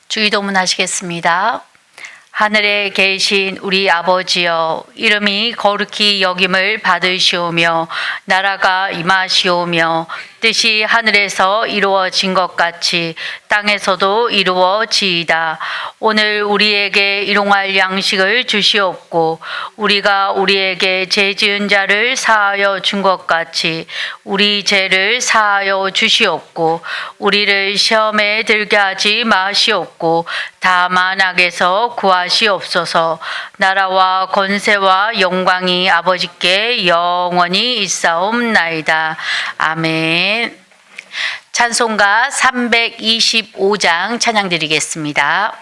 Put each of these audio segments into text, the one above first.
주기도문 하시겠습니다. 하늘에 계신 우리 아버지여, 이름이 거룩히 여김을 받으시오며 나라가 임하시오며 뜻이 하늘에서 이루어진 것 같이 땅에서도 이루어지이다. 오늘 우리에게 일용할 양식을 주시옵고 우리가 우리에게 죄 지은 자를 사하여 준 것 같이 우리 죄를 사하여 주시옵고 우리를 시험에 들게 하지 마시옵고 다만 악에서 구하시옵소서. 나라와 권세와 영광이 아버지께 영원히 있사옵나이다. 아멘. 찬송가 325장 찬양 드리겠습니다.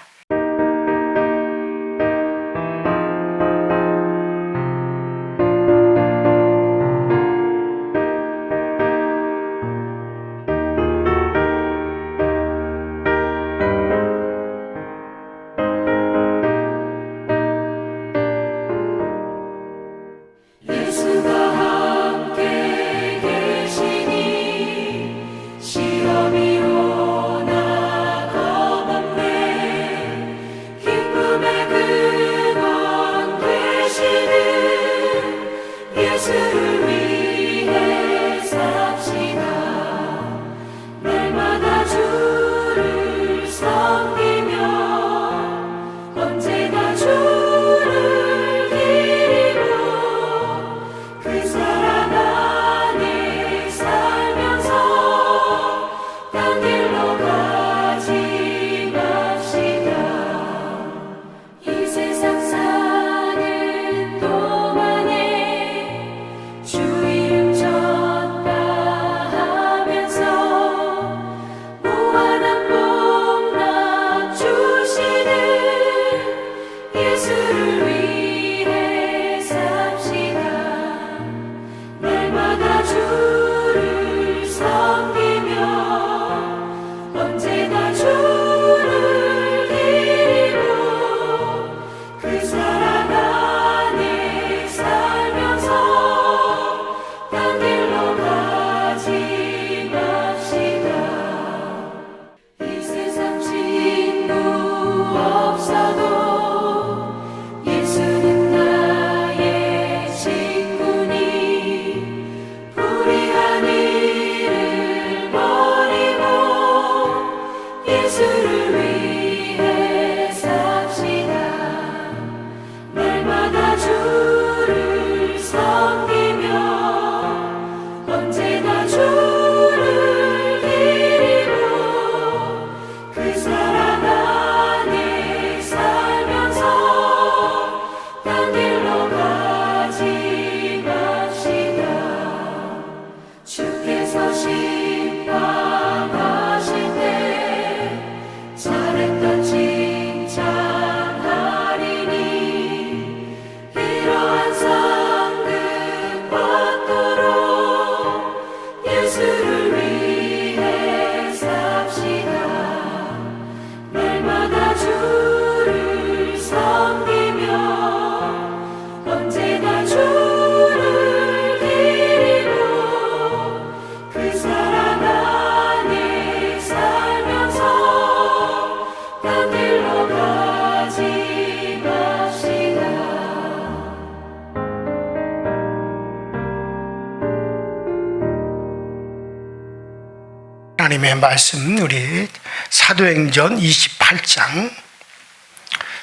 하나님의 말씀, 우리 사도행전 28장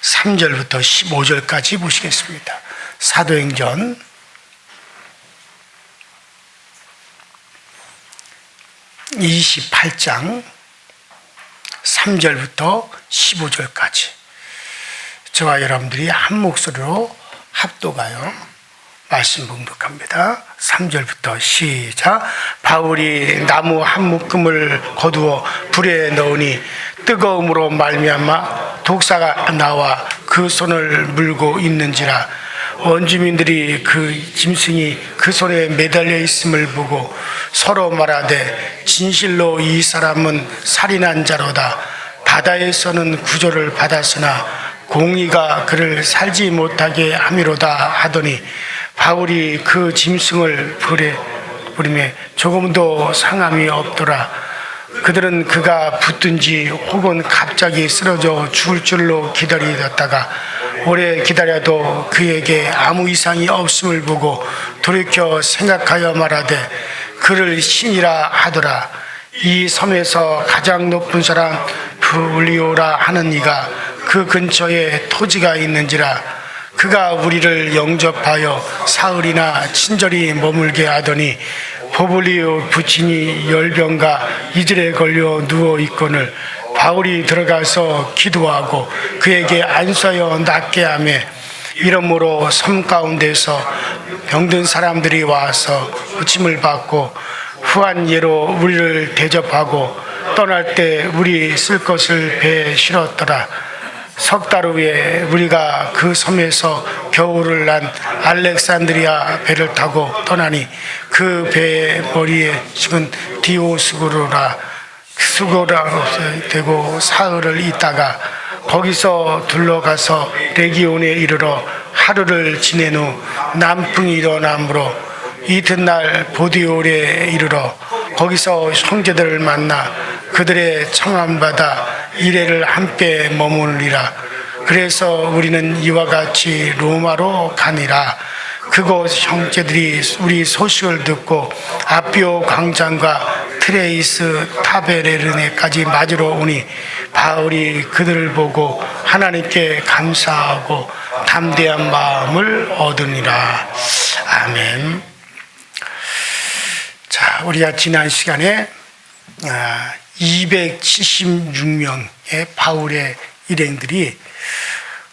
3절부터 15절까지 보시겠습니다. 사도행전 28장 3절부터 15절까지 저와 여러분들이 한 목소리로 합독하여 말씀 봉독합니다. 3절부터 시작. 바울이 나무 한 묶음을 거두어 불에 넣으니 뜨거움으로 말미암아 독사가 나와 그 손을 물고 있는지라. 원주민들이 그 짐승이 그 손에 매달려 있음을 보고 서로 말하되 진실로 이 사람은 살인한 자로다. 바다에서는 구조를 받았으나 공의가 그를 살지 못하게 함이로다 하더니 바울이 그 짐승을 불에 뿌리매 조금도 상함이 없더라. 그들은 그가 붙든지 혹은 갑자기 쓰러져 죽을 줄로 기다리다가 오래 기다려도 그에게 아무 이상이 없음을 보고 돌이켜 생각하여 말하되 그를 신이라 하더라. 이 섬에서 가장 높은 사람 불리오라 하는 이가 그 근처에 토지가 있는지라. 그가 우리를 영접하여 사흘이나 친절히 머물게 하더니 보블리오 부친이 열병과 이들에 걸려 누워 있거늘 바울이 들어가서 기도하고 그에게 안수하여 낫게 하며 이러므로 섬 가운데서 병든 사람들이 와서 고침을 받고 후한 예로 우리를 대접하고 떠날 때 우리 쓸 것을 배에 실었더라. 석 달 후에 우리가 그 섬에서 겨울을 난 알렉산드리아 배를 타고 떠나니 그 배의 머리에 식은 디오스구르라 수고라로 되고 사흘을 있다가 거기서 둘러가서 레기온에 이르러 하루를 지낸 후 남풍이 일어나므로 이튿날 보디올에 이르러 거기서 형제들을 만나 그들의 청함받아 이래를 함께 머무르리라. 그래서 우리는 이와 같이 로마로 가니라. 그곳 형제들이 우리 소식을 듣고 아비오 광장과 트레이스 타베레르네까지 맞으러 오니 바울이 그들을 보고 하나님께 감사하고 담대한 마음을 얻으니라. 아멘. 자, 우리가 지난 시간에 276명의 바울의 일행들이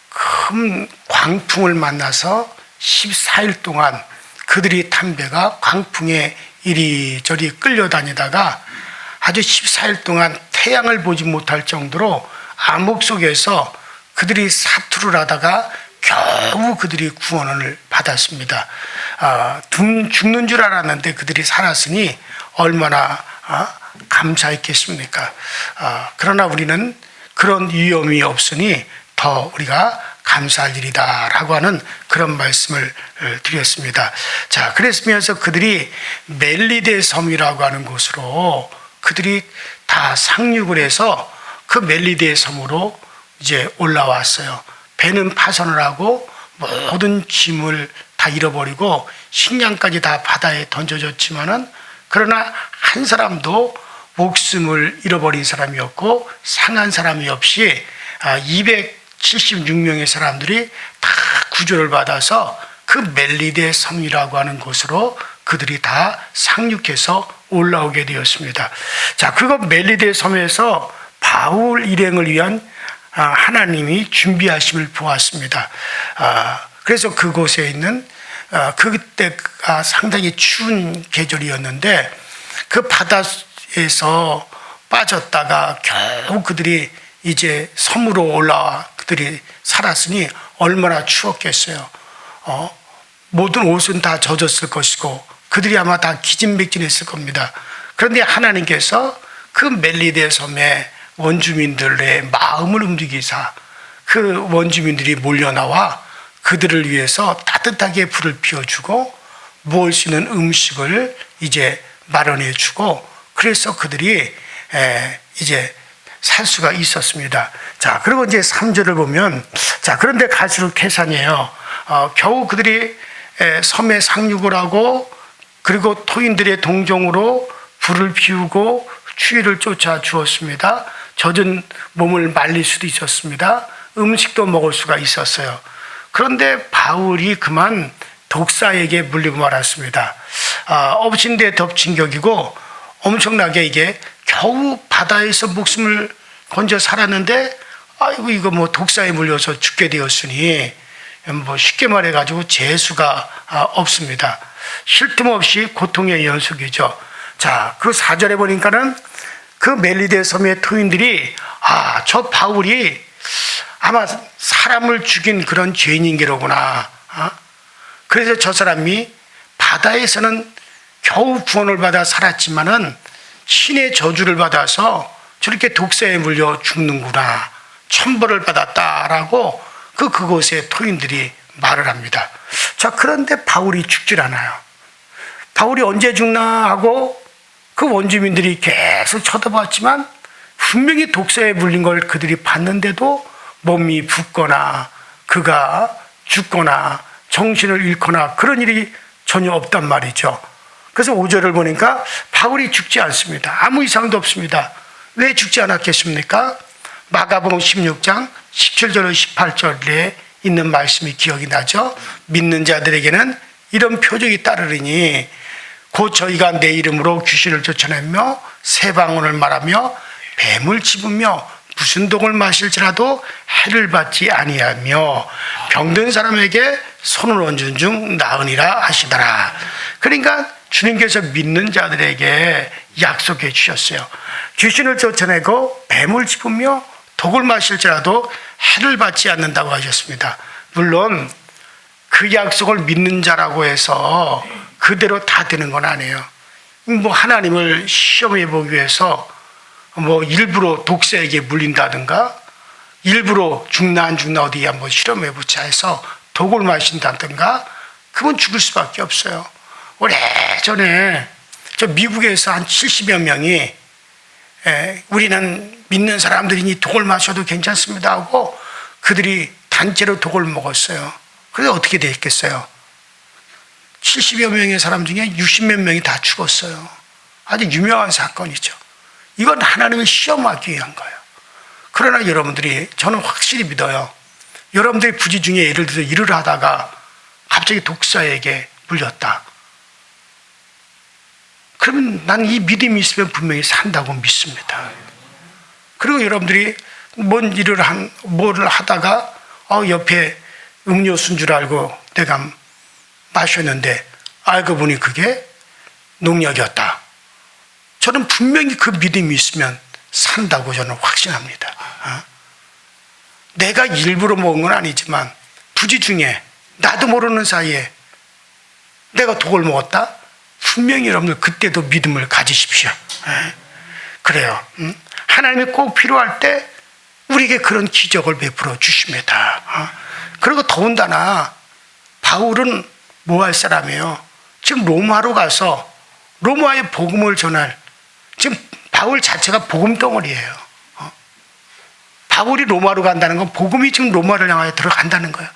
큰 광풍을 만나서 14일 동안 그들이 탄 배가 광풍에 이리저리 끌려다니다가 아주 14일 동안 태양을 보지 못할 정도로 암흑 속에서 그들이 사투를 하다가 겨우 그들이 구원을 받았습니다. 죽는 줄 알았는데 그들이 살았으니 얼마나 감사했겠습니까? 그러나 우리는 그런 위험이 없으니 더 우리가 감사할 일이다라고 하는 그런 말씀을 드렸습니다. 자, 그랬으면서 그들이 멜리데 섬이라고 하는 곳으로 그들이 다 상륙을 해서 그 멜리데 섬으로 이제 올라왔어요. 배는 파선을 하고 모든 짐을 다 잃어버리고 식량까지 다 바다에 던져졌지만은 그러나 한 사람도 목숨을 잃어버린 사람이 없고 상한 사람이 없이 276명의 사람들이 다 구조를 받아서 그 멜리데 섬이라고 하는 곳으로 그들이 다 상륙해서 올라오게 되었습니다. 자, 그거 멜리데 섬에서 바울 일행을 위한 하나님이 준비하심을 보았습니다. 그래서 그곳에 있는 그때가 상당히 추운 계절이었는데 그 바다에서 빠졌다가 겨우 그들이 이제 섬으로 올라와 그들이 살았으니 얼마나 추웠겠어요. 모든 옷은 다 젖었을 것이고 그들이 아마 다 기진맥진했을 겁니다. 그런데 하나님께서 그 멜리데 섬의 원주민들의 마음을 움직이사 그 원주민들이 몰려나와 그들을 위해서 따뜻하게 불을 피워주고 먹을 수 있는 음식을 이제 마련해 주고 그래서 그들이 이제 살 수가 있었습니다. 자, 그리고 이제 3절을 보면 자, 그런데 갈수록 계산이에요. 겨우 그들이 섬에 상륙을 하고 그리고 토인들의 동정으로 불을 피우고 추위를 쫓아 주었습니다. 젖은 몸을 말릴 수도 있었습니다. 음식도 먹을 수가 있었어요. 그런데 바울이 그만 독사에게 물리고 말았습니다. 엎친 데 덮친 격이고 엄청나게 이게 겨우 바다에서 목숨을 건져 살았는데 아이고 이거 뭐 독사에 물려서 죽게 되었으니 뭐 쉽게 말해가지고 재수가 없습니다. 쉴 틈 없이 고통의 연속이죠. 자, 그 4절에 보니까는 그 멜리데 섬의 토인들이 저 바울이 아마 사람을 죽인 그런 죄인인 게로구나. 그래서 저 사람이 바다에서는 겨우 구원을 받아 살았지만은 신의 저주를 받아서 저렇게 독사에 물려 죽는구나. 천벌을 받았다라고 그곳의 토인들이 말을 합니다. 자, 그런데 바울이 죽질 않아요. 바울이 언제 죽나 하고 그 원주민들이 계속 쳐다봤지만 분명히 독사에 물린 걸 그들이 봤는데도 몸이 붓거나 그가 죽거나 정신을 잃거나 그런 일이 전혀 없단 말이죠. 그래서 5절을 보니까 바울이 죽지 않습니다. 아무 이상도 없습니다. 왜 죽지 않았겠습니까? 마가복음 16장 17절로 18절에 있는 말씀이 기억이 나죠. 믿는 자들에게는 이런 표적이 따르리니 곧 저희가 내 이름으로 귀신을 쫓아내며 새 방언을 말하며 뱀을 집으며 무슨 독을 마실지라도 해를 받지 아니하며 병든 사람에게 손을 얹은 중 나으니라 하시더라. 그러니까 주님께서 믿는 자들에게 약속해 주셨어요. 귀신을 쫓아내고 뱀을 집으며 독을 마실지라도 해를 받지 않는다고 하셨습니다. 물론 그 약속을 믿는 자라고 해서 그대로 다 되는 건 아니에요. 뭐 하나님을 시험해 보기 위해서 뭐 일부러 독사에게 물린다든가 일부러 죽나 안 죽나 어디 한번 실험해 보자 해서 독을 마신다든가 그건 죽을 수밖에 없어요. 오래전에 저 미국에서 한 70여 명이 우리는 믿는 사람들이니 독을 마셔도 괜찮습니다 하고 그들이 단체로 독을 먹었어요. 그래서 어떻게 됐겠어요? 70여 명의 사람 중에 60몇 명이 다 죽었어요. 아주 유명한 사건이죠. 이건 하나님을 시험하기 위한 거예요. 그러나 여러분들이 저는 확실히 믿어요. 여러분들이 부지 중에 예를 들어서 일을 하다가 갑자기 독사에게 물렸다. 그러면 난 이 믿음이 있으면 분명히 산다고 믿습니다. 그리고 여러분들이 뭔 일을 뭐를 하다가 옆에 음료수인 줄 알고 내가 마셨는데 알고 보니 그게 농약이었다. 저는 분명히 그 믿음이 있으면 산다고 저는 확신합니다. 내가 일부러 먹은 건 아니지만 부지 중에 나도 모르는 사이에 내가 독을 먹었다? 분명히 여러분들 그때도 믿음을 가지십시오. 그래요. 하나님이 꼭 필요할 때 우리에게 그런 기적을 베풀어 주십니다. 그리고 더군다나 바울은 뭐 할 사람이에요? 지금 로마로 가서 로마의 복음을 전할, 지금 바울 자체가 복음 덩어리예요. 바울이 로마로 간다는 건 복음이 지금 로마를 향하여 들어간다는 거예요.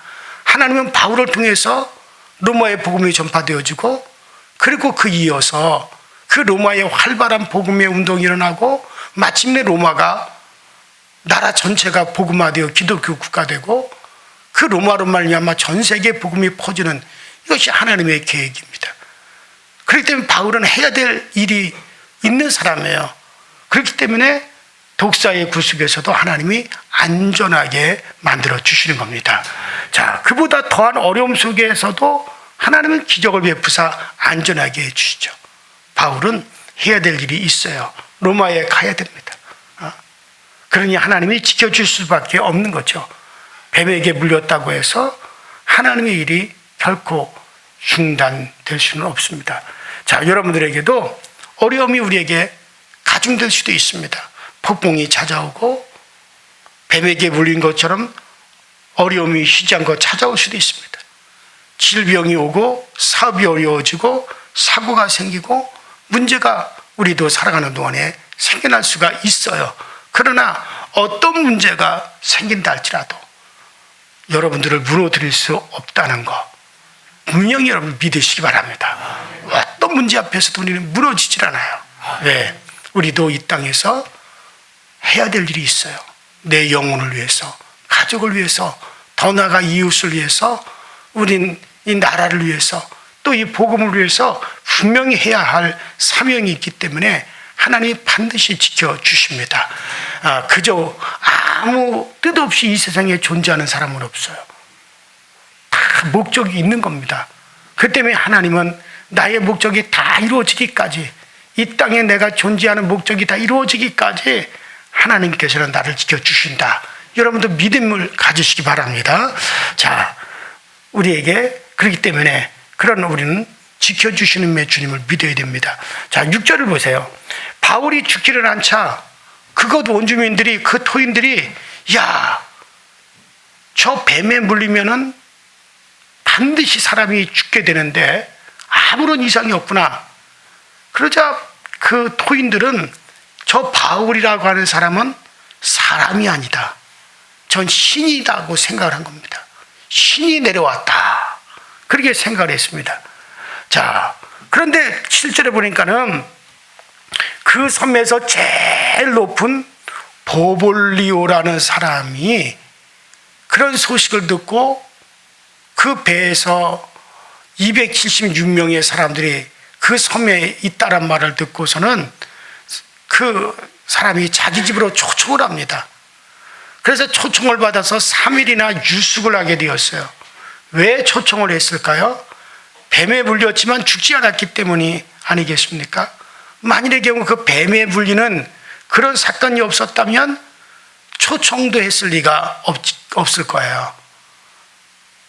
하나님은 바울을 통해서 로마의 복음이 전파되어지고 그리고 그 이어서 그 로마의 활발한 복음의 운동이 일어나고 마침내 로마가 나라 전체가 복음화되어 기독교 국가되고 그 로마로 말미암아 전 세계에 복음이 퍼지는 이것이 하나님의 계획입니다. 그렇기 때문에 바울은 해야 될 일이 있는 사람이에요. 그렇기 때문에 독사의 구속에서도 하나님이 안전하게 만들어 주시는 겁니다. 자, 그보다 더한 어려움 속에서도 하나님은 기적을 베푸사 안전하게 해주시죠. 바울은 해야 될 일이 있어요. 로마에 가야 됩니다. 그러니 하나님이 지켜줄 수밖에 없는 거죠. 뱀에게 물렸다고 해서 하나님의 일이 결코 중단될 수는 없습니다. 자, 여러분들에게도 어려움이 우리에게 가중될 수도 있습니다. 폭풍이 찾아오고 뱀에게 물린 것처럼 어려움이 쉬지 않고 찾아올 수도 있습니다. 질병이 오고 사업이 어려워지고 사고가 생기고 문제가 우리도 살아가는 동안에 생겨날 수가 있어요. 그러나 어떤 문제가 생긴다 할지라도 여러분들을 무너뜨릴 수 없다는 거 분명히 여러분 믿으시기 바랍니다. 어떤 문제 앞에서도 우리는 무너지질 않아요. 왜? 우리도 이 땅에서 해야 될 일이 있어요. 내 영혼을 위해서, 가족을 위해서, 더 나아가 이웃을 위해서, 우린 이 나라를 위해서, 또 이 복음을 위해서 분명히 해야 할 사명이 있기 때문에 하나님이 반드시 지켜주십니다. 그저 아무 뜻 없이 이 세상에 존재하는 사람은 없어요. 다 목적이 있는 겁니다. 그 때문에 하나님은 나의 목적이 다 이루어지기까지, 이 땅에 내가 존재하는 목적이 다 이루어지기까지 하나님께서는 나를 지켜주신다. 여러분도 믿음을 가지시기 바랍니다. 자, 우리에게 그렇기 때문에 그런 우리는 지켜주시는 매 주님을 믿어야 됩니다. 자, 6절을 보세요. 바울이 죽기를 한차 그것 원주민들이, 그 토인들이 야, 저 뱀에 물리면은 반드시 사람이 죽게 되는데 아무런 이상이 없구나. 그러자 그 토인들은 저 바울이라고 하는 사람은 사람이 아니다, 전 신이라고 생각을 한 겁니다. 신이 내려왔다, 그렇게 생각을 했습니다. 자, 그런데 실제로 보니까는 그 섬에서 제일 높은 보볼리오라는 사람이 그런 소식을 듣고 그 배에서 276명의 사람들이 그 섬에 있다란 말을 듣고서는 그 사람이 자기 집으로 초청을 합니다. 그래서 초청을 받아서 3일이나 유숙을 하게 되었어요. 왜 초청을 했을까요? 뱀에 물렸지만 죽지 않았기 때문이 아니겠습니까? 만일의 경우 그 뱀에 물리는 그런 사건이 없었다면 초청도 했을 리가 없을 거예요.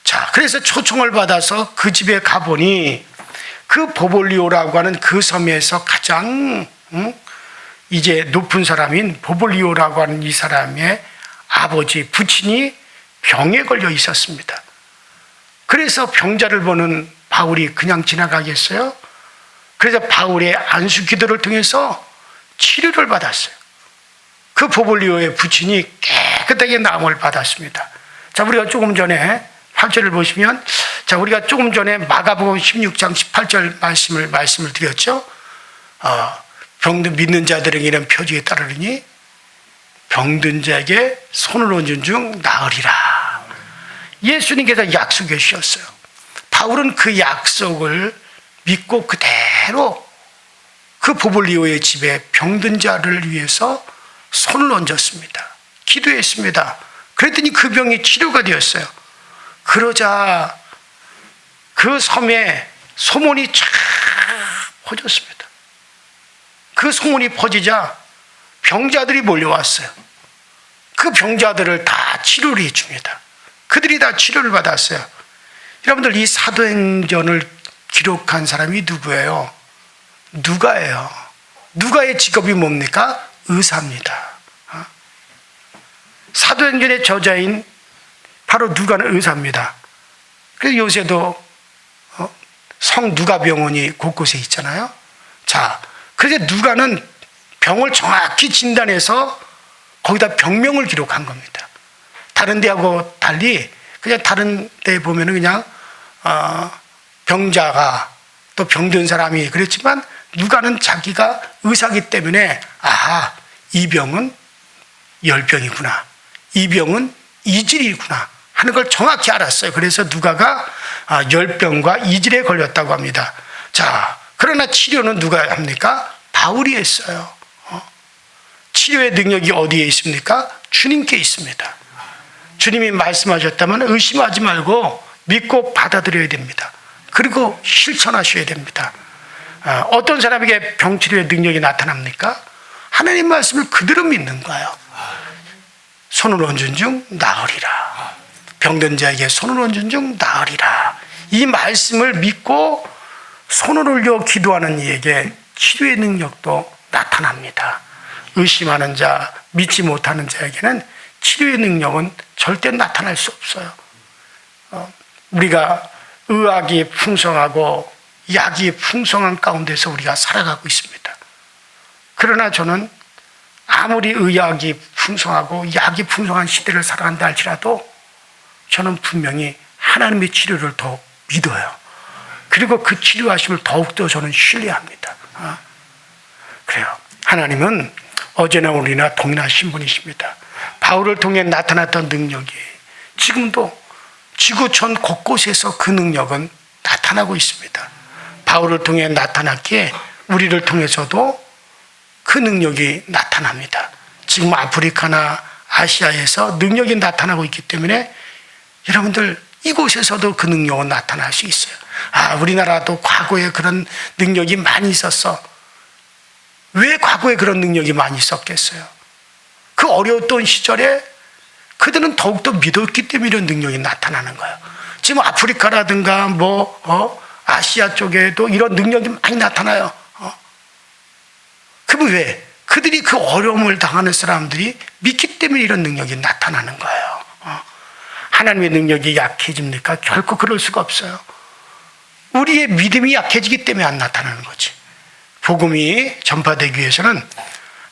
자, 그래서 초청을 받아서 그 집에 가보니 그 보볼리오라고 하는 그 섬에서 가장 이제 높은 사람인 보볼리오라고 하는 이 사람의 아버지, 부친이 병에 걸려 있었습니다. 그래서 병자를 보는 바울이 그냥 지나가겠어요? 그래서 바울의 안수 기도를 통해서 치료를 받았어요. 그 보볼리오의 부친이 깨끗하게 나음을 받았습니다. 자, 우리가 조금 전에 8절을 보시면, 자, 우리가 조금 전에 마가복음 16장 18절 말씀을 드렸죠. 병든 믿는 자들에게 이런 표징이 따르니 병든 자에게 손을 얹은 중 나으리라. 예수님께서 약속해 주셨어요. 바울은 그 약속을 믿고 그대로 그 보볼리오의 집에 병든 자를 위해서 손을 얹었습니다. 기도했습니다. 그랬더니 그 병이 치료가 되었어요. 그러자 그 섬에 소문이 쫙 퍼졌습니다. 그 소문이 퍼지자 병자들이 몰려왔어요. 그 병자들을 다 치료를 해줍니다. 그들이 다 치료를 받았어요. 여러분들, 이 사도행전을 기록한 사람이 누구예요? 누가예요. 누가의 직업이 뭡니까? 의사입니다. 사도행전의 저자인 바로 누가는 의사입니다. 그래서 요새도 성 누가 병원이 곳곳에 있잖아요. 자, 그래서 누가는 병을 정확히 진단해서 거기다 병명을 기록한 겁니다. 다른 데하고 달리 그냥 다른 데 보면은 그냥 병자가 또 병든 사람이 그랬지만 누가는 자기가 의사기 때문에 아하, 이 병은 열병이구나, 이 병은 이질이구나 하는 걸 정확히 알았어요. 그래서 누가가 열병과 이질에 걸렸다고 합니다. 자, 그러나 치료는 누가 합니까? 바울이 했어요. 치료의 능력이 어디에 있습니까? 주님께 있습니다. 주님이 말씀하셨다면 의심하지 말고 믿고 받아들여야 됩니다. 그리고 실천하셔야 됩니다. 어떤 사람에게 병치료의 능력이 나타납니까? 하나님 말씀을 그대로 믿는 거예요. 손을 얹은 중 나으리라. 병든 자에게 손을 얹은 중 나으리라. 이 말씀을 믿고 손을 올려 기도하는 이에게 치료의 능력도 나타납니다. 의심하는 자, 믿지 못하는 자에게는 치료의 능력은 절대 나타날 수 없어요. 우리가 의학이 풍성하고 약이 풍성한 가운데서 우리가 살아가고 있습니다. 그러나 저는 아무리 의학이 풍성하고 약이 풍성한 시대를 살아간다 할지라도 저는 분명히 하나님의 치료를 더욱 믿어요. 그리고 그 치료하심을 더욱더 저는 신뢰합니다. 그래요. 하나님은 어제나 오늘이나 동일하신 분이십니다. 바울을 통해 나타났던 능력이 지금도 지구촌 곳곳에서 그 능력은 나타나고 있습니다. 바울을 통해 나타났기에 우리를 통해서도 그 능력이 나타납니다. 지금 아프리카나 아시아에서 능력이 나타나고 있기 때문에 여러분들 이곳에서도 그 능력은 나타날 수 있어요. 우리나라도 과거에 그런 능력이 많이 있었어. 왜 과거에 그런 능력이 많이 있었겠어요? 그 어려웠던 시절에 그들은 더욱더 믿었기 때문에 이런 능력이 나타나는 거예요. 지금 아프리카라든가 아시아 쪽에도 이런 능력이 많이 나타나요. 그럼 왜? 그들이 그 어려움을 당하는 사람들이 믿기 때문에 이런 능력이 나타나는 거예요. 하나님의 능력이 약해집니까? 결코 그럴 수가 없어요. 우리의 믿음이 약해지기 때문에 안 나타나는 거지. 복음이 전파되기 위해서는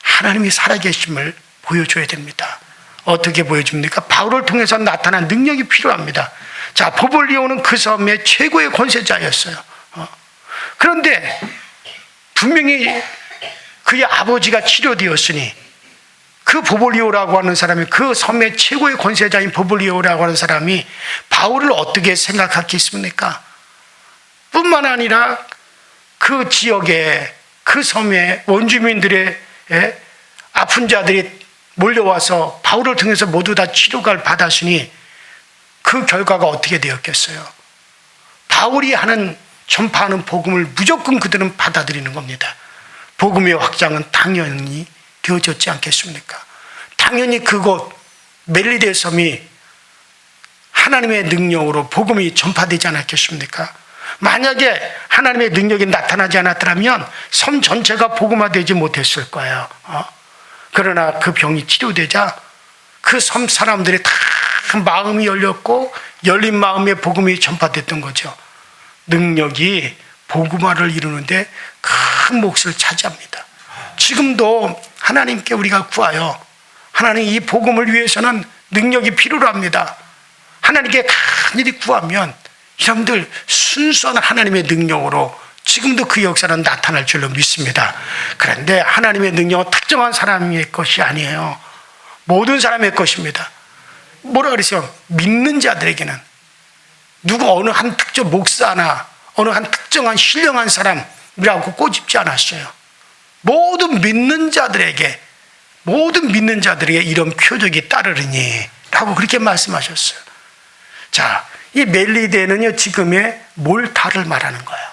하나님이 살아계심을 보여줘야 됩니다. 어떻게 보여줍니까? 바울을 통해서 나타난 능력이 필요합니다. 자, 보볼리오는 그 섬의 최고의 권세자였어요. 그런데 분명히 그의 아버지가 치료되었으니 그 보볼리오라고 하는 사람이, 그 섬의 최고의 권세자인 보볼리오라고 하는 사람이 바울을 어떻게 생각했겠습니까? 뿐만 아니라 그 지역에, 그 섬의 원주민들의 아픈 자들이 몰려와서 바울을 통해서 모두 다 치료가 받았으니 그 결과가 어떻게 되었겠어요? 바울이 전파하는 복음을 무조건 그들은 받아들이는 겁니다. 복음의 확장은 당연히 되어졌지 않겠습니까? 당연히 그곳 멜리데 섬이 하나님의 능력으로 복음이 전파되지 않았겠습니까? 만약에 하나님의 능력이 나타나지 않았더라면 섬 전체가 복음화되지 못했을 거예요. 그러나 그 병이 치료되자 그 섬 사람들이 다 마음이 열렸고 열린 마음에 복음이 전파됐던 거죠. 능력이 복음화를 이루는데 큰 몫을 차지합니다. 지금도 하나님께 우리가 구하여, 하나님 이 복음을 위해서는 능력이 필요로 합니다. 하나님께 간절히 구하면 여러분들 순수한 하나님의 능력으로 지금도 그 역사는 나타날 줄로 믿습니다. 그런데 하나님의 능력은 특정한 사람의 것이 아니에요. 모든 사람의 것입니다. 뭐라 그랬어요? 믿는 자들에게는, 누구 어느 한 특정 목사나 어느 한 특정한 신령한 사람이라고 꼬집지 않았어요. 모든 믿는 자들에게 이런 표적이 따르리니 라고 그렇게 말씀하셨어요. 자, 이 멜리데는요, 지금의 몰타를 말하는 거예요.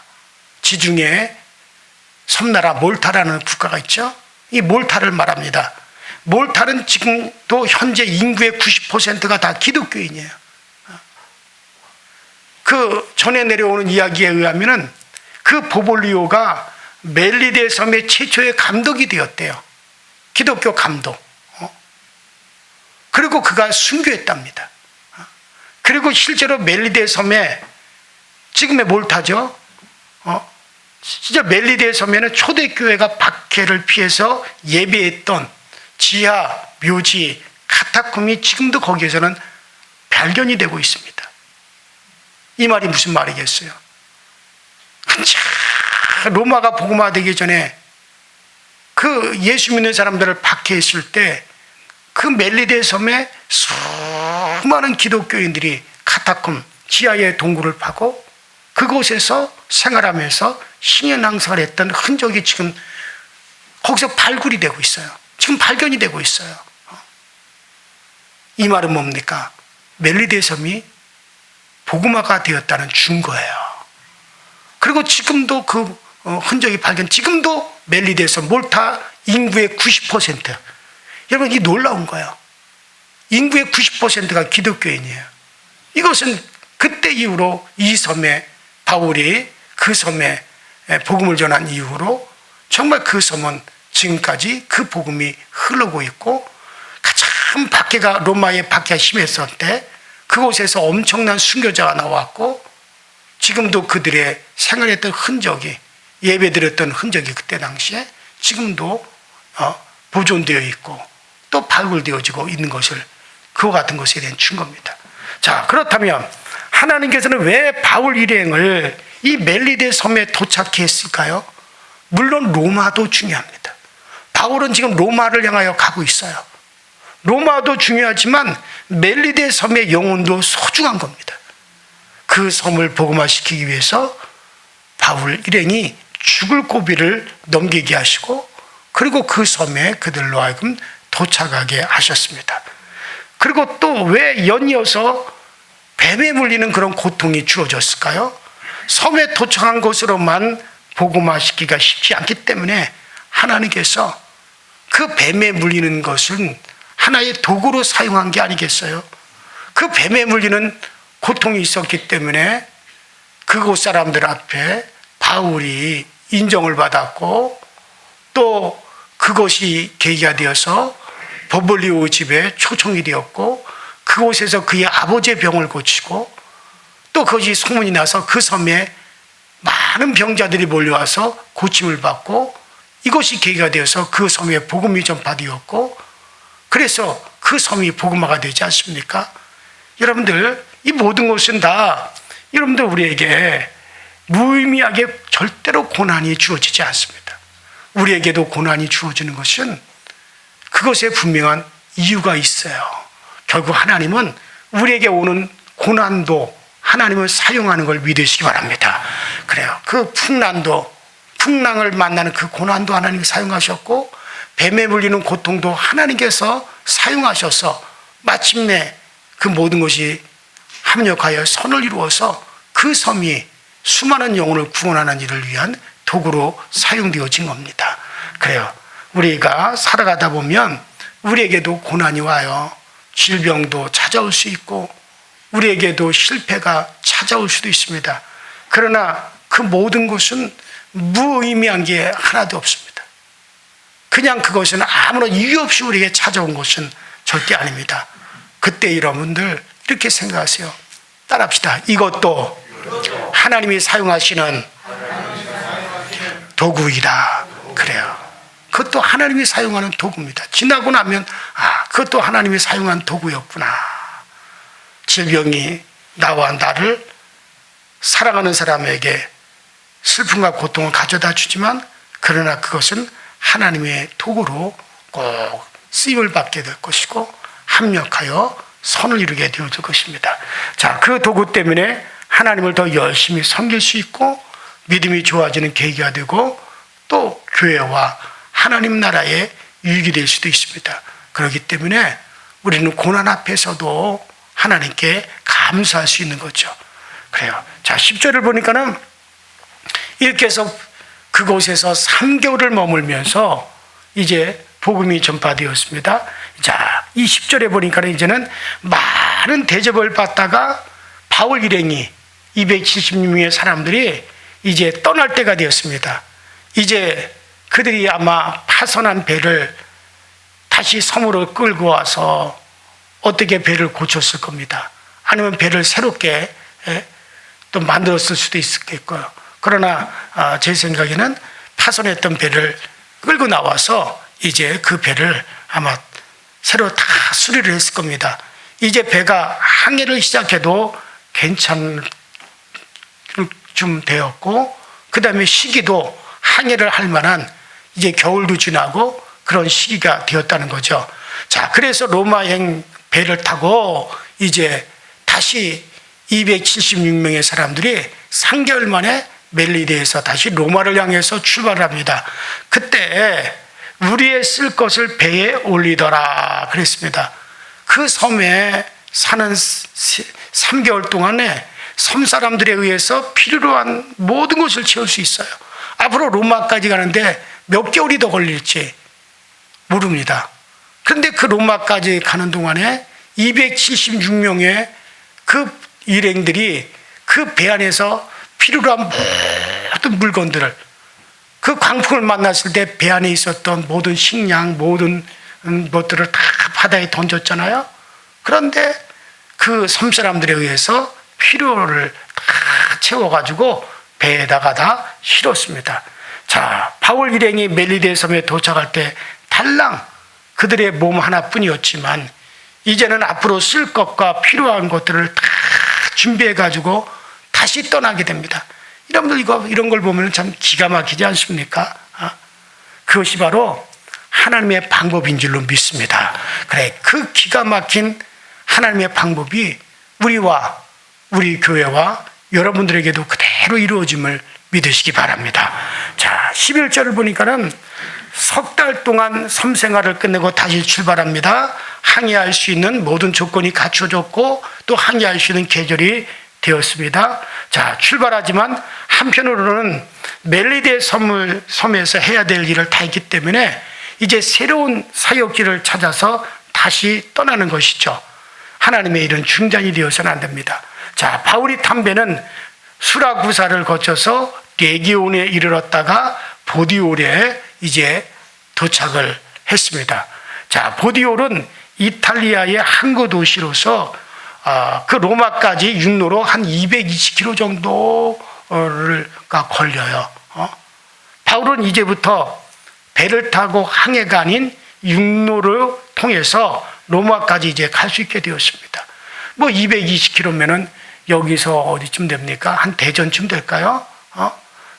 지중해 섬나라 몰타라는 국가가 있죠. 이 몰타를 말합니다. 몰타는 지금도 현재 인구의 90%가 다 기독교인이에요. 그 전에 내려오는 이야기에 의하면은 그 보볼리오가 멜리데 섬의 최초의 감독이 되었대요. 기독교 감독. 그리고 그가 순교했답니다. 그리고 실제로 멜리데 섬에, 지금의 몰타죠. 진짜 멜리데 섬에는 초대교회가 박해를 피해서 예배했던 지하, 묘지, 카타콤이 지금도 거기에서는 발견이 되고 있습니다. 이 말이 무슨 말이겠어요? 로마가 복음화되기 전에 그 예수 믿는 사람들을 박해했을 때 그 멜리데 섬에 수많은 기독교인들이 카타콤, 지하의 동굴을 파고 그곳에서 생활하면서 신앙생활을 했던 흔적이 지금 거기서 발굴이 되고 있어요. 지금 발견이 되고 있어요. 이 말은 뭡니까? 멜리데 섬이 복음화가 되었다는 증거예요. 그리고 지금도 그 흔적이 지금도 멜리데 섬, 몰타 인구의 90%. 여러분, 이 놀라운 거예요. 인구의 90%가 기독교인이에요. 이것은 그때 이후로 이 섬에, 바울이 그 섬에 복음을 전한 이후로 정말 그 섬은 지금까지 그 복음이 흐르고 있고, 가장 로마의 박해가 심했을 때 그곳에서 엄청난 순교자가 나왔고, 지금도 그들의 생활했던 흔적이, 예배드렸던 흔적이 그때 당시에 지금도 보존되어 있고 또 발굴되어지고 있는 것을, 그와 같은 것에 대한 증거입니다. 자, 그렇다면 하나님께서는 왜 바울 일행을 이 멜리데 섬에 도착했을까요? 물론 로마도 중요합니다. 바울은 지금 로마를 향하여 가고 있어요. 로마도 중요하지만 멜리데 섬의 영혼도 소중한 겁니다. 그 섬을 복음화시키기 위해서 바울 일행이 죽을 고비를 넘기게 하시고, 그리고 그 섬에 그들로 하여금 도착하게 하셨습니다. 그리고 또 왜 연이어서 뱀에 물리는 그런 고통이 주어졌을까요? 섬에 도착한 것으로만 복음화시키기가 쉽지 않기 때문에 하나님께서 그 뱀에 물리는 것은 하나의 도구로 사용한 게 아니겠어요? 그 뱀에 물리는 고통이 있었기 때문에 그곳 사람들 앞에 바울이 인정을 받았고, 또 그것이 계기가 되어서 보볼리오 집에 초청이 되었고, 그곳에서 그의 아버지의 병을 고치고, 또 그것이 소문이 나서 그 섬에 많은 병자들이 몰려와서 고침을 받고 이것이 계기가 되어서 그 섬에 복음이 전파되었고 그래서 그 섬이 복음화가 되지 않습니까? 여러분들 이 모든 것은 다 여러분들 우리에게 무의미하게 절대로 고난이 주어지지 않습니다. 우리에게도 고난이 주어지는 것은 그것에 분명한 이유가 있어요. 결국 하나님은 우리에게 오는 고난도 하나님을 사용하는 걸 믿으시기 바랍니다. 그래요. 그 풍랑을 만나는 그 고난도 하나님이 사용하셨고 뱀에 물리는 고통도 하나님께서 사용하셔서 마침내 그 모든 것이 합력하여 선을 이루어서 그 섬이 수많은 영혼을 구원하는 일을 위한 도구로 사용되어진 겁니다. 그래요. 우리가 살아가다 보면 우리에게도 고난이 와요. 질병도 찾아올 수 있고 우리에게도 실패가 찾아올 수도 있습니다. 그러나 그 모든 것은 무의미한 게 하나도 없습니다. 그냥 그것은 아무런 이유 없이 우리에게 찾아온 것은 절대 아닙니다. 그때 여러분들 이렇게 생각하세요. 따라합시다. 이것도 하나님이 사용하시는 도구이다. 그래요. 그것도 하나님이 사용하는 도구입니다. 지나고 나면 그것도 하나님이 사용한 도구였구나. 질병이 나와 나를 사랑하는 사람에게 슬픔과 고통을 가져다 주지만 그러나 그것은 하나님의 도구로 꼭 쓰임을 받게 될 것이고 합력하여 선을 이루게 되어질 것입니다. 자, 그 도구 때문에 하나님을 더 열심히 섬길 수 있고 믿음이 좋아지는 계기가 되고 또 교회와 하나님 나라에 유익이 될 수도 있습니다. 그렇기 때문에 우리는 고난 앞에서도 하나님께 감사할 수 있는 거죠. 그래요. 자, 10절을 보니까는 이렇게 해서 그곳에서 3개월을 머물면서 이제 복음이 전파되었습니다. 자, 이 10절에 보니까는 이제는 많은 대접을 받다가 바울 일행이 276명의 사람들이 이제 떠날 때가 되었습니다. 이제 그들이 아마 파손한 배를 다시 섬으로 끌고 와서 어떻게 배를 고쳤을 겁니다. 아니면 배를 새롭게 또 만들었을 수도 있겠고요. 그러나 제 생각에는 파손했던 배를 끌고 나와서 이제 그 배를 아마 새로 다 수리를 했을 겁니다. 이제 배가 항해를 시작해도 괜찮을 좀 되었고 그 다음에 시기도 항해를 할 만한 이제 겨울도 지나고 그런 시기가 되었다는 거죠. 자, 그래서 로마행 배를 타고 이제 다시 276명의 사람들이 3개월 만에 멜리데에서 다시 로마를 향해서 출발합니다. 그때 우리의 쓸 것을 배에 올리더라 그랬습니다. 그 섬에 사는 3개월 동안에 섬 사람들에 의해서 필요로 한 모든 것을 채울 수 있어요. 앞으로 로마까지 가는데 몇 개월이 더 걸릴지 모릅니다. 그런데 그 로마까지 가는 동안에 276명의 그 일행들이 그 배 안에서 필요로 한 모든 물건들을 그 광풍을 만났을 때 배 안에 있었던 모든 식량, 모든 것들을 다 바다에 던졌잖아요. 그런데 그 섬 사람들에 의해서 필요를 다 채워가지고 배에다가 다 실었습니다. 자, 바울 일행이 멜리데 섬에 도착할 때 달랑 그들의 몸 하나뿐이었지만 이제는 앞으로 쓸 것과 필요한 것들을 다 준비해가지고 다시 떠나게 됩니다. 여러분들 이런 걸 보면 참 기가 막히지 않습니까? 그것이 바로 하나님의 방법인 줄로 믿습니다. 그래, 그 기가 막힌 하나님의 방법이 우리와 우리 교회와 여러분들에게도 그대로 이루어짐을 믿으시기 바랍니다. 자, 11절을 보니까는 석 달 동안 섬 생활을 끝내고 다시 출발합니다. 항해할 수 있는 모든 조건이 갖춰졌고 또 항해할 수 있는 계절이 되었습니다. 자, 출발하지만 한편으로는 멜리데 섬에서 해야 될 일을 다 했기 때문에 이제 새로운 사역지를 찾아서 다시 떠나는 것이죠. 하나님의 일은 중단이 되어서는 안 됩니다. 자, 바울이 탄 배는 수라구사를 거쳐서 레기온에 이르렀다가 보디올에 이제 도착을 했습니다. 자, 보디올은 이탈리아의 항구 도시로서 그 로마까지 육로로 한 220km 정도 걸려요. 바울은 이제부터 배를 타고 항해가 아닌 육로를 통해서 로마까지 이제 갈 수 있게 되었습니다. 뭐 220km면은 여기서 어디쯤 됩니까? 한 대전쯤 될까요?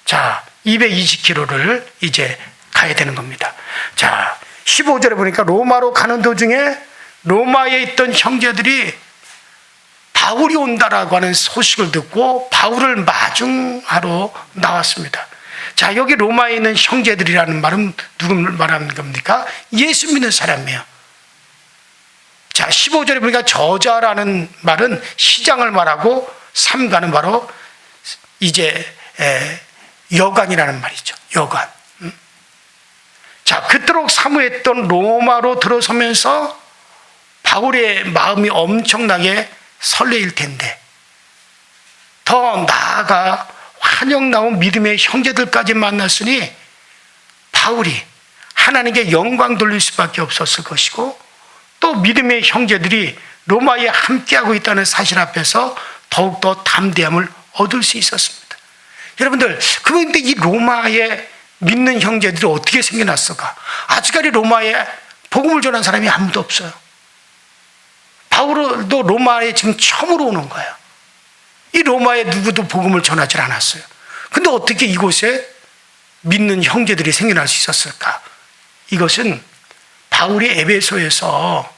자, 220km를 이제 가야 되는 겁니다. 자, 15절에 보니까 로마로 가는 도중에 로마에 있던 형제들이 바울이 온다라고 하는 소식을 듣고 바울을 마중하러 나왔습니다. 자, 여기 로마에 있는 형제들이라는 말은 누구를 말하는 겁니까? 예수 믿는 사람이에요. 자, 15절에 보니까 저자라는 말은 시장을 말하고 삼가는 바로 이제 여관이라는 말이죠. 여관. 자, 그토록 사모했던 로마로 들어서면서 바울의 마음이 엄청나게 설레일 텐데 더 나아가 환영 나온 믿음의 형제들까지 만났으니 바울이 하나님께 영광 돌릴 수밖에 없었을 것이고 또 믿음의 형제들이 로마에 함께하고 있다는 사실 앞에서 더욱더 담대함을 얻을 수 있었습니다. 여러분들, 그런데 이 로마에 믿는 형제들이 어떻게 생겨났을까? 아직까지 로마에 복음을 전한 사람이 아무도 없어요. 바울도 로마에 지금 처음으로 오는 거예요. 이 로마에 누구도 복음을 전하지 않았어요. 근데 어떻게 이곳에 믿는 형제들이 생겨날 수 있었을까? 이것은 바울이 에베소에서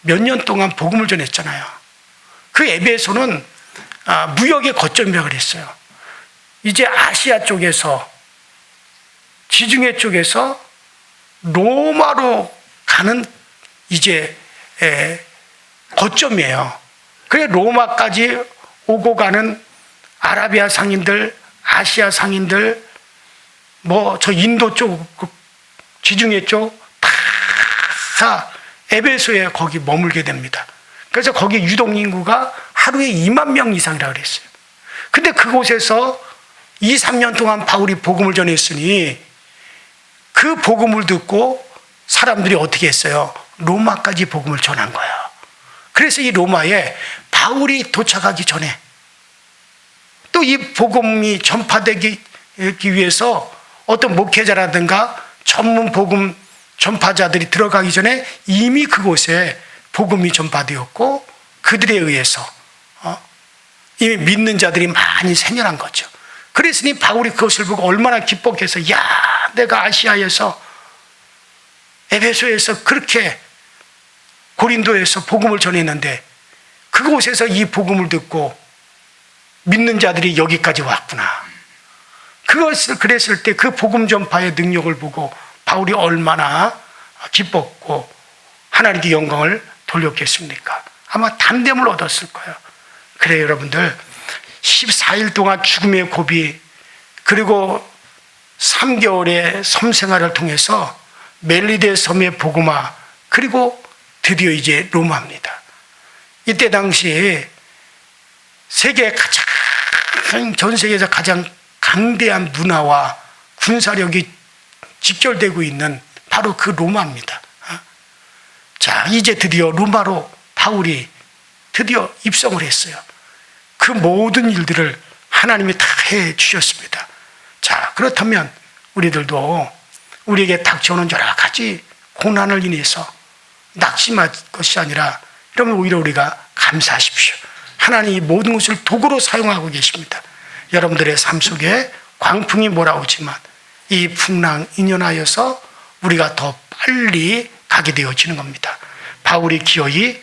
몇 년 동안 복음을 전했잖아요. 그 에베소는 무역의 거점이라고 그랬어요. 이제 아시아 쪽에서, 지중해 쪽에서 로마로 가는 이제 거점이에요. 그래 로마까지 오고 가는 아라비아 상인들, 아시아 상인들, 뭐 저 인도 쪽, 지중해 쪽 다 에베소에 거기 머물게 됩니다. 그래서 거기 유동 인구가 하루에 2만 명 이상이라고 그랬어요. 근데 그곳에서 2, 3년 동안 바울이 복음을 전했으니 그 복음을 듣고 사람들이 어떻게 했어요? 로마까지 복음을 전한 거예요. 그래서 이 로마에 바울이 도착하기 전에 또 이 복음이 전파되기 위해서 어떤 목회자라든가 전문 복음 전파자들이 들어가기 전에 이미 그곳에 복음이 전파되었고 그들에 의해서 이미 믿는 자들이 많이 생겨난 거죠. 그랬으니 바울이 그것을 보고 얼마나 기뻤겠어. 야, 내가 아시아에서 에베소에서 그렇게 고린도에서 복음을 전했는데 그곳에서 이 복음을 듣고 믿는 자들이 여기까지 왔구나. 그것을 그랬을 때 그 복음 전파의 능력을 보고 바울이 얼마나 기뻤고 하나님께 영광을 돌렸겠습니까? 아마 담대함을 얻었을 거예요. 그래 여러분들, 14일 동안 죽음의 고비 그리고 3개월의 섬 생활을 통해서 멜리데 섬의 복음화 그리고 드디어 이제 로마입니다. 이때 당시 세계 전 세계에서 가장 강대한 문화와 군사력이 직결되고 있는 바로 그 로마입니다. 자, 이제 드디어 로마로 바울이 드디어 입성을 했어요. 그 모든 일들을 하나님이 다 해 주셨습니다. 자, 그렇다면 우리들도 우리에게 닥쳐오는 여러 가지 고난을 인해서 낙심할 것이 아니라 여러분 오히려 우리가 감사하십시오. 하나님이 모든 것을 도구로 사용하고 계십니다. 여러분들의 삶 속에 광풍이 몰아오지만 이 풍랑 인연하여서 우리가 더 빨리 가게 되어지는 겁니다. 바울이 기어이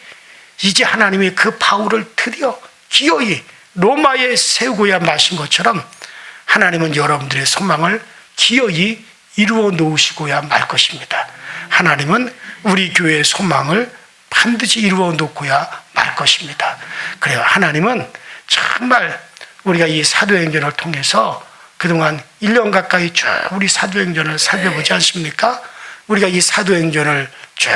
이제 하나님이 그 바울을 드디어 기어이 로마에 세우고야 마신 것처럼 하나님은 여러분들의 소망을 기어이 이루어 놓으시고야 말 것입니다. 하나님은 우리 교회의 소망을 반드시 이루어 놓고야 말 것입니다. 그래요. 하나님은 정말 우리가 이 사도행전을 통해서 그동안 1년 가까이 쭉 우리 사도행전을 살펴보지 않습니까? 우리가 이 사도행전을 쭉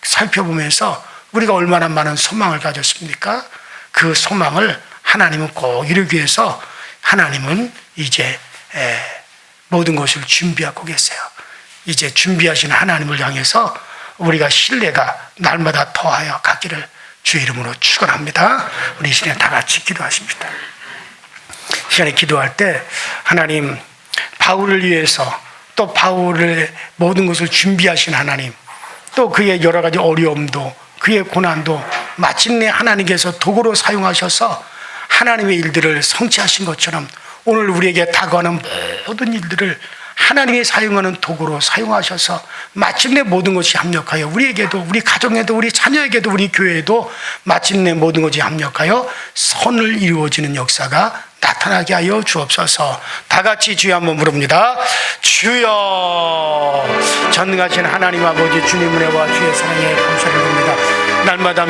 살펴보면서 우리가 얼마나 많은 소망을 가졌습니까? 그 소망을 하나님은 꼭 이루기 위해서 하나님은 이제 모든 것을 준비하고 계세요. 이제 준비하신 하나님을 향해서 우리가 신뢰가 날마다 더하여 가기를 주의 이름으로 축원합니다. 우리 이 시간에 다 같이 기도하십니다. 시간에 기도할 때 하나님 바울을 위해서 또 바울의 모든 것을 준비하신 하나님, 또 그의 여러 가지 어려움도 그의 고난도 마침내 하나님께서 도구로 사용하셔서 하나님의 일들을 성취하신 것처럼 오늘 우리에게 다가오는 모든 일들을 하나님이 사용하는 도구로 사용하셔서 마침내 모든 것이 합력하여 우리에게도, 우리 가정에도, 우리 자녀에게도, 우리 교회에도 마침내 모든 것이 합력하여 선을 이루어지는 역사가 나타나게 하여 주옵소서. 다 같이 주여 한번 부릅니다. 주여. 전능하신 하나님 아버지, 주님 은혜와 주의 사랑에 감사를 드립니다. 날마다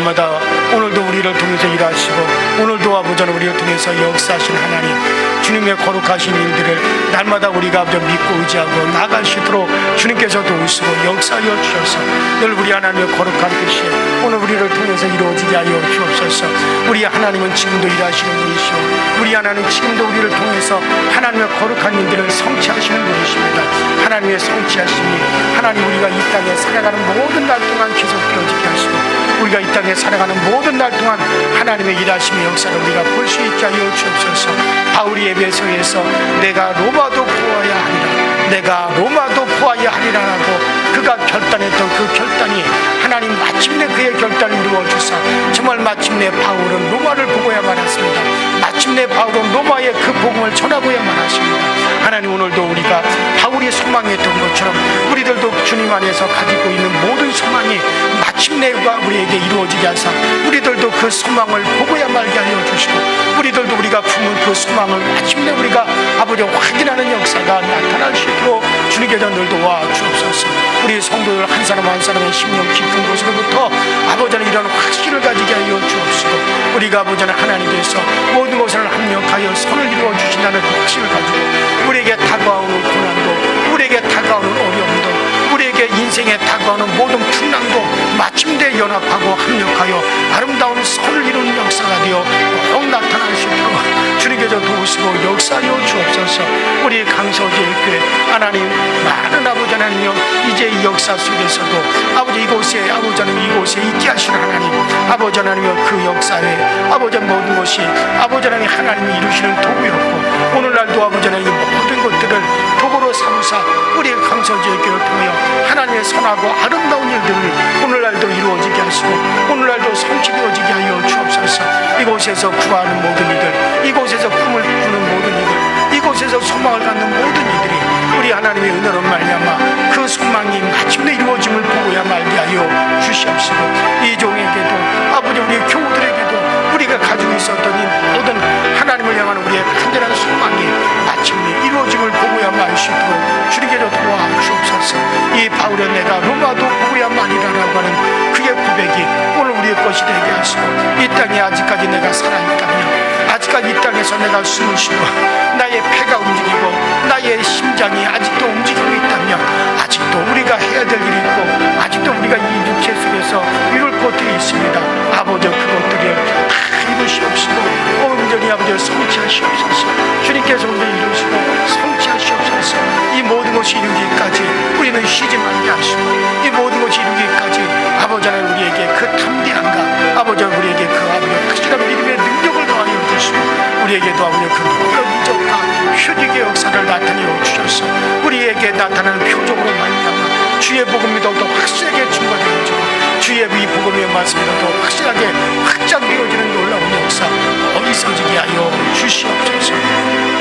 오늘도 우리를 통해서 일하시고 오늘도 아버지는 우리를 통해서 역사하신 하나님, 주님의 거룩하신 일들을 날마다 우리가 아버지 믿고 의지하고 나아갈 수 있도록 주님께서 도우시고 역사하여 주셔서 늘 우리 하나님의 거룩한 뜻이 오늘 우리를 통해서 이루어지게 하여 주옵소서. 우리 하나님은 지금도 일하시는 분이시오. 우리 하나님 지금도 우리를 통해서 하나님의 거룩한 일들을 성취하시는 분이십니다. 하나님의 성취하심이 하나님 우리가 이 땅에 살아가는 모든 날 동안 계속되어지게 하시고 우리가 이 땅에 살아가는 모든 날 동안 하나님의 일하심의 역사를 우리가 볼 수 있게 하여 주옵소서. 바울이 에베소에서 내가 로마도 보아야 하리라, 내가 로마도 보아야 하리라라고 그가 결단했던 그 결단이 하나님 마침내 그의 결단을 이루어주사 정말 마침내 바울은 로마를 보고야만 했습니다. 마침내 바울은 로마의 그 복음을 전하고야만 하십니다. 하나님 오늘도 우리가 바울이 소망했던 것처럼 우리들도 주님 안에서 가지고 있는 모든 소망이 마침내가 우리에게 이루어지게 하사 우리들도 그 소망을 보고야 말게 하여 주시고 우리들도 우리가 품은 그 소망을 마침내 우리가 아버지 확인하는 역사가 나타날 수 있도록 주님께서 늘 도와 주옵소서. 우리 성도들 한 사람 한 사람의 심령 깊은 곳으로부터 아버지는 이런 확신을 가지게 하여 주옵시고 우리가 아버지는 하나님께서 모든 것을 합력하여 선을 이루어 주신다는 확신을 가지고 우리에게 다가오는 고난도, 우리에게 다가오는 어려움도, 우리에게 인생에 다가오는 모든 풍랑도 마침내 연합하고 합력하여 아름다운 선을 이루는 역사가 되어 꼭 나타날 수 있도록 주님께서 도우시고 역사하여 주옵소서. 우리 강서지의 교회 하나님 많은 아버지 하나님여 이제 이 역사 속에서도 아버지 이곳에 아버지 하나님 이곳에 있게 하시는 하나님 아버지 하나님여 그 역사에 아버지 모든 것이 아버지 하나님 하나님이 이루시는 도구였고 오늘날도 아버지 하나님 모든 것들을 도구로 삼으사 우리 강서지의 교회를 통하여 하나님의 선하고 아름다운 일들을 오늘날도 이루어지게 하시고 오늘날도 성취되어지게 하여 주옵소서. 이곳에서 구하는 모든 이들, 이곳에서 꿈을 꾸는 모든 이들, 이곳에서 소망을 갖는 모든 이들이 우리 하나님의 은혜로 말미암아 그 소망이 마침내 이루어짐을 보고야 말게 하여 주시옵시고 이 종에게도 아버지 우리 교우들에게도 우리가 가지고 있었던 이 모든 하나님을 향한 우리의 간절한 소망이 마침내 이루어짐을 보고야 말 수 있도록 주님께서 도와주옵소서. 이 바울의 내가 로마도 보고야만이라라고 하는 그의 고백이 오늘 우리의 것이 되게 하시고 이 땅에 아직까지 내가 살아있다면 아직까지 이 땅에서 내가 숨을 쉬고 나의 폐가 움직이고 나의 심장이 아직도 움직이고 있다면 아직도 우리가 해야 될 일이 있고 아직도 우리가 이 육체 속에서 이룰 것들이 있습니다. 아버지 그것들을 다 이루시옵시고 온전히 아버지 성취하시옵소서. 주님께서 오늘 이루시고 성취하시옵소서. 이 모든 것이 이루기까지 우리는 쉬지 말게 하시고 이 모든 것이 이루기까지 아버지 하나님 우리에게 그 탐대함과 아버지 우리에게 그 아버지 확실한 믿음의 능력을 더하여 주시고 우리에게도 아버지 그 놀라운 이적과 표적의 역사를 나타내어 주셔서 우리에게 나타나는 표적으로 말미암아 주의 복음이 더욱더 확실하게 증거되어지고 주의 이 복음의 말씀이 더욱더 확실하게 확장되어지는 놀라운 역사 어디서지게 하여 주시옵소서.